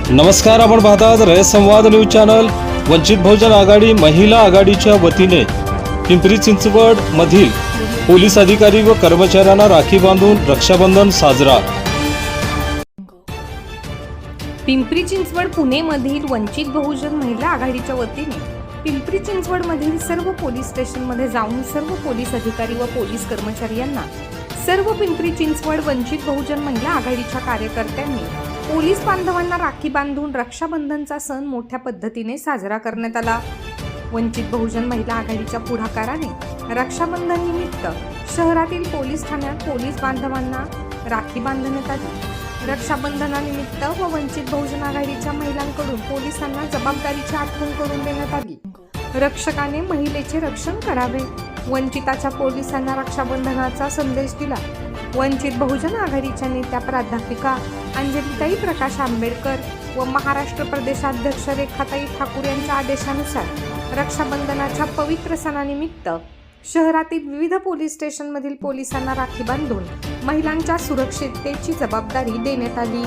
नमस्कार, आपण पाहतात रयत संवाद न्यूज चॅनल। वंचित बहुजन आघाडी महिला आघाडीच्या वतीने पिंपरी चिंचवड मधील पोलीस अधिकारी व कर्मचाऱ्यांना राखी बांधून रक्षाबंधन साजरा। पिंपरी चिंचवड पुणे मधील वंचित बहुजन महिला आघाडीच्या वतीने पिंपरी चिंचवड मधील सर्व पोलीस स्टेशन मध्ये जाऊन सर्व पोलीस अधिकारी व पोलीस कर्मचारी यांना सर्व पिंपरी चिंचवड वंचित बहुजन महिला आघाडीच्या कार्यकर्त्यांनी पोलीस बांधवांना राखी बांधून रक्षाबंधनचा सण मोठ्या पद्धतीने साजरा करण्यात आला। वंचित बहुजन महिला आघाडीच्या पुढाकाराने रक्षाबंधन निमित्त शहरातील पोलीस ठाण्यात पोलीस बांधवांना राखी बांधण्यात आली। रक्षाबंधनानिमित्त व वंचित बहुजन आघाडीच्या महिलांकडून पोलिसांना जबाबदारीची आठवण करून देण्यात आली। रक्षकाने महिलेचे रक्षण करावे, वंचिताच्या पोलिसांना रक्षाबंधनाचा संदेश दिला। वंचित बहुजन आघाडीच्या नेत्या प्राध्यापिका अंजलीताई प्रकाश आंबेडकर व महाराष्ट्र प्रदेशाध्यक्ष रेखाताई ठाकूर यांच्या आदेशानुसार रक्षाबंधनाच्या पवित्र सणानिमित्त शहरातील विविध पोलीस स्टेशनमधील पोलिसांना राखी बांधून महिलांच्या सुरक्षिततेची जबाबदारी देण्यात आली।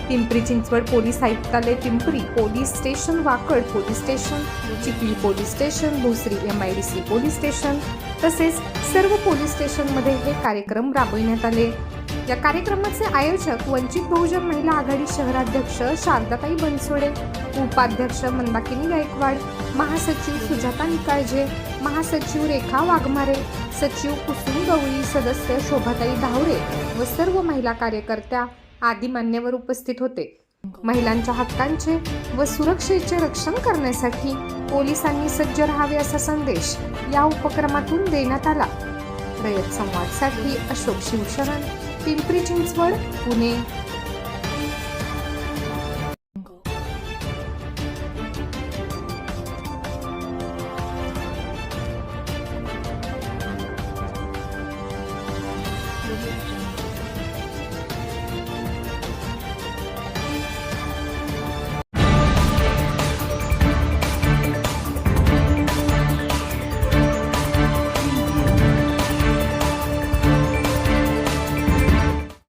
पिंपरी चिंचवड पोलीस आयुक्तालय Pimpri police station, Wakad police station, Chikhli police station, Bhosari MIDC police station तसेच सर्व पोलीस स्टेशनमध्ये हे कार्यक्रम राबविण्यात आले। या कार्यक्रमाचे आयोजक वंचित बहुजन महिला आघाडी शहराध्यक्ष शारदाताई बनसोडे, उपाध्यक्ष मंदाकिनी गायकवाड, महासचिव सुजाता निकाळजे, महासचिव रेखा वाघमारे, सचिव कुसुम गवळी, सदस्य शोभाताई धावरे व सर्व महिला कार्यकर्त्या आदी मान्यवर उपस्थित होते। महिलांच्या हक्कांचे व सुरक्षेचे रक्षण करण्यासाठी पोलिसांनी सज्ज राहावे असा संदेश या उपक्रमातून देण्यात आला। रयत संवादसाठी अशोक शिवशरण, पिंपरी चिंचवड, पुणे।